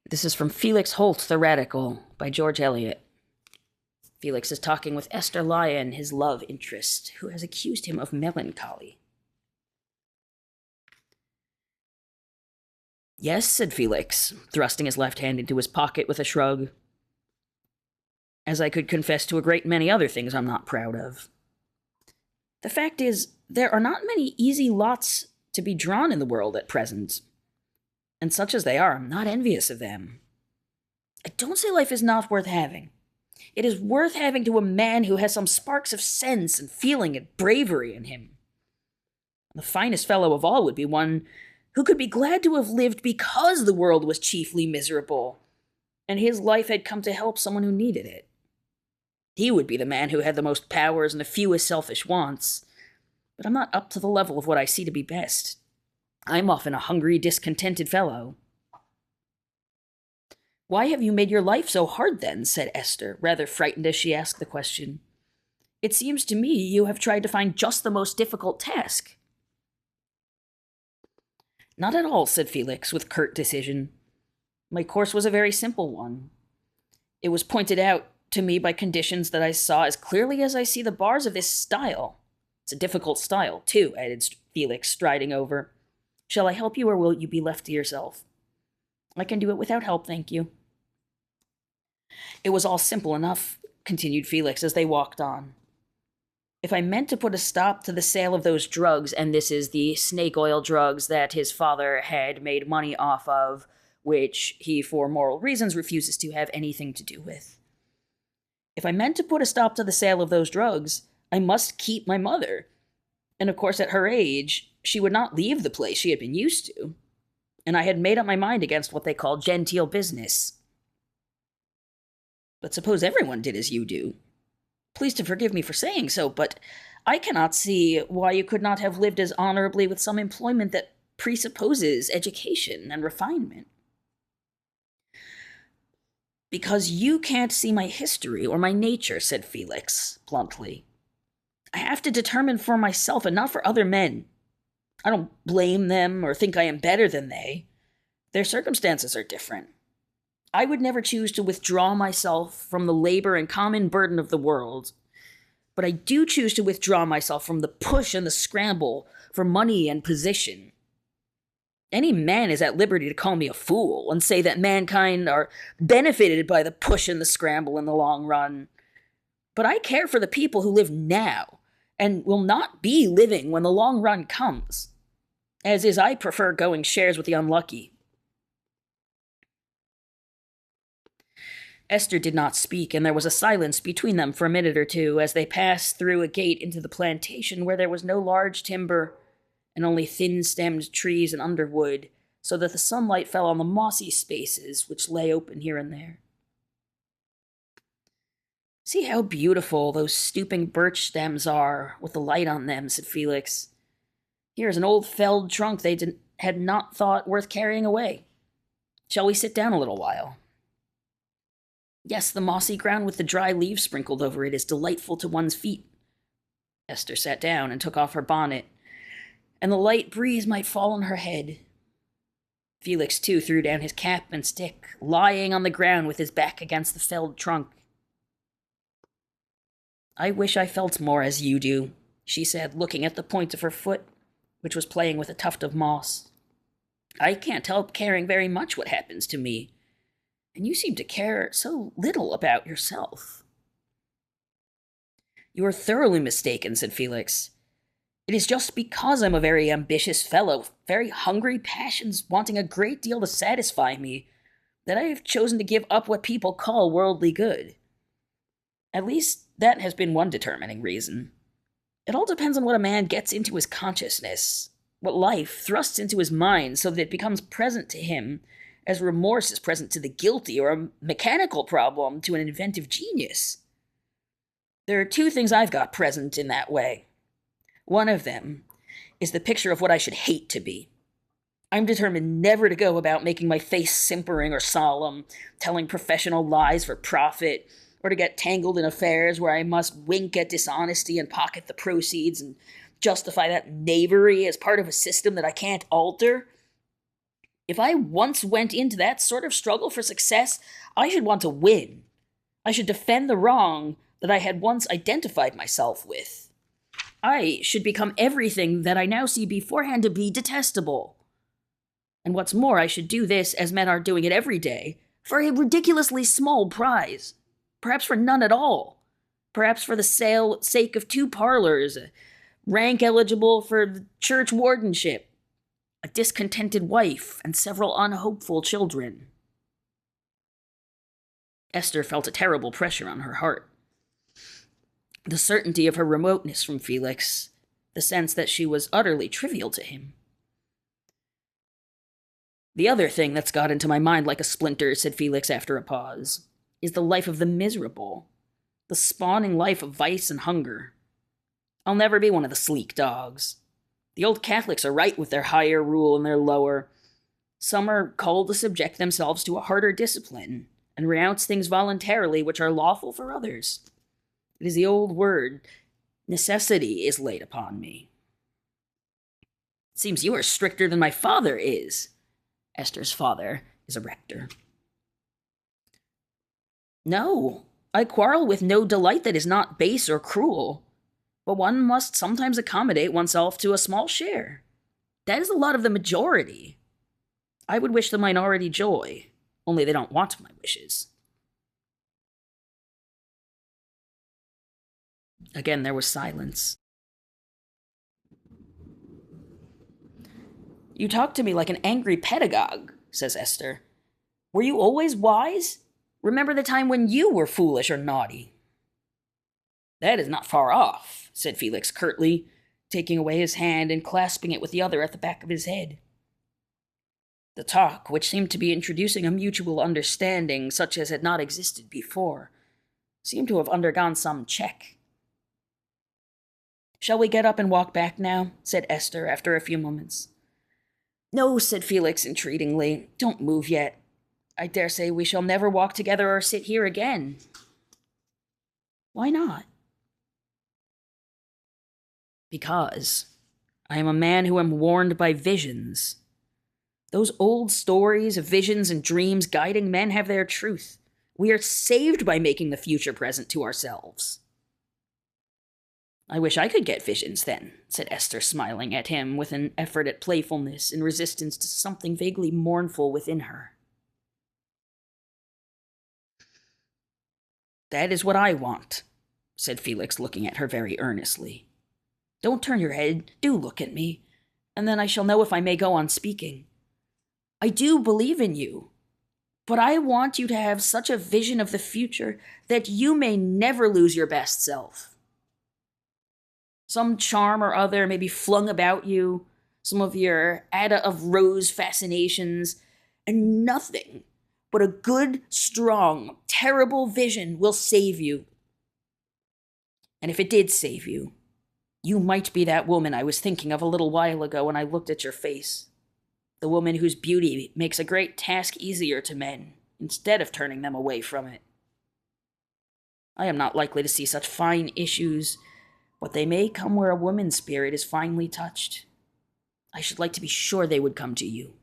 This is from Felix Holt the Radical by George Eliot. Felix is talking with Esther Lyon, his love interest, who has accused him of melancholy. Yes, said Felix, thrusting his left hand into his pocket with a shrug. As I could confess to a great many other things I'm not proud of. The fact is, there are not many easy lots to be drawn in the world at present. And such as they are, I'm not envious of them. I don't say life is not worth having. It is worth having to a man who has some sparks of sense and feeling and bravery in him. The finest fellow of all would be one who could be glad to have lived because the world was chiefly miserable, and his life had come to help someone who needed it. He would be the man who had the most powers and the fewest selfish wants, but I'm not up to the level of what I see to be best. I'm often a hungry, discontented fellow. Why have you made your life so hard then? Said Esther, rather frightened as she asked the question. It seems to me you have tried to find just the most difficult task. Not at all, said Felix, with curt decision. My course was a very simple one. It was pointed out to me by conditions that I saw as clearly as I see the bars of this stile. It's a difficult stile, too, added Felix, striding over. Shall I help you, or will you be left to yourself? I can do it without help, thank you. It was all simple enough, continued Felix as they walked on. If I meant to put a stop to the sale of those drugs, and this is the snake oil drugs that his father had made money off of, which he, for moral reasons, refuses to have anything to do with. If I meant to put a stop to the sale of those drugs, I must keep my mother. And of course, at her age, she would not leave the place she had been used to. And I had made up my mind against what they call genteel business. But suppose everyone did as you do. Please to forgive me for saying so, but I cannot see why you could not have lived as honorably with some employment that presupposes education and refinement. Because you can't see my history or my nature, said Felix, bluntly. I have to determine for myself and not for other men. I don't blame them or think I am better than they. Their circumstances are different. I would never choose to withdraw myself from the labor and common burden of the world, but I do choose to withdraw myself from the push and the scramble for money and position. Any man is at liberty to call me a fool and say that mankind are benefited by the push and the scramble in the long run. But I care for the people who live now and will not be living when the long run comes. As is, I prefer going shares with the unlucky. Esther did not speak, and there was a silence between them for a minute or two as they passed through a gate into the plantation where there was no large timber and only thin-stemmed trees and underwood, so that the sunlight fell on the mossy spaces which lay open here and there. See how beautiful those stooping birch stems are with the light on them, said Felix. Here is an old felled trunk they had not thought worth carrying away. Shall we sit down a little while? Yes, the mossy ground with the dry leaves sprinkled over it is delightful to one's feet. Esther sat down and took off her bonnet, and the light breeze might fall on her head. Felix, too, threw down his cap and stick, lying on the ground with his back against the felled trunk. I wish I felt more as you do, she said, looking at the point of her foot, which was playing with a tuft of moss. I can't help caring very much what happens to me, and you seem to care so little about yourself. You are thoroughly mistaken, said Felix. It is just because I'm a very ambitious fellow, very hungry passions wanting a great deal to satisfy me, that I have chosen to give up what people call worldly good. At least that has been one determining reason. It all depends on what a man gets into his consciousness, what life thrusts into his mind so that it becomes present to him as remorse is present to the guilty or a mechanical problem to an inventive genius. There are two things I've got present in that way. One of them is the picture of what I should hate to be. I'm determined never to go about making my face simpering or solemn, telling professional lies for profit, or to get tangled in affairs where I must wink at dishonesty and pocket the proceeds and justify that knavery as part of a system that I can't alter. If I once went into that sort of struggle for success, I should want to win. I should defend the wrong that I had once identified myself with. I should become everything that I now see beforehand to be detestable. And what's more, I should do this, as men are doing it every day, for a ridiculously small prize. Perhaps for none at all. Perhaps for the sake of 2 parlors, a rank eligible for the church wardenship, a discontented wife, and several unhopeful children. Esther felt a terrible pressure on her heart. The certainty of her remoteness from Felix, the sense that she was utterly trivial to him. The other thing that's got into my mind like a splinter, said Felix after a pause, is the life of the miserable, the spawning life of vice and hunger. I'll never be one of the sleek dogs. The old Catholics are right with their higher rule and their lower. Some are called to subject themselves to a harder discipline and renounce things voluntarily which are lawful for others. It is the old word, necessity is laid upon me. It seems you are stricter than my father is. Esther's father is a rector. No, I quarrel with no delight that is not base or cruel, but one must sometimes accommodate oneself to a small share. That is the lot of the majority. I would wish the minority joy, only they don't want my wishes. Again, there was silence. You talk to me like an angry pedagogue, says Esther. Were you always wise? Remember the time when you were foolish or naughty. That is not far off, said Felix curtly, taking away his hand and clasping it with the other at the back of his head. The talk, which seemed to be introducing a mutual understanding such as had not existed before, seemed to have undergone some check. Shall we get up and walk back now? Said Esther after a few moments. No, said Felix entreatingly. Don't move yet. I dare say we shall never walk together or sit here again. Why not? Because I am a man who am warned by visions. Those old stories of visions and dreams guiding men have their truth. We are saved by making the future present to ourselves. I wish I could get visions then, said Esther, smiling at him with an effort at playfulness in resistance to something vaguely mournful within her. That is what I want, said Felix, looking at her very earnestly. Don't turn your head, do look at me, and then I shall know if I may go on speaking. I do believe in you, but I want you to have such a vision of the future that you may never lose your best self. Some charm or other may be flung about you, some of your Ada of Rose fascinations, and nothing but a good, strong, terrible vision will save you. And if it did save you, you might be that woman I was thinking of a little while ago when I looked at your face. The woman whose beauty makes a great task easier to men, instead of turning them away from it. I am not likely to see such fine issues, but they may come where a woman's spirit is finely touched. I should like to be sure they would come to you.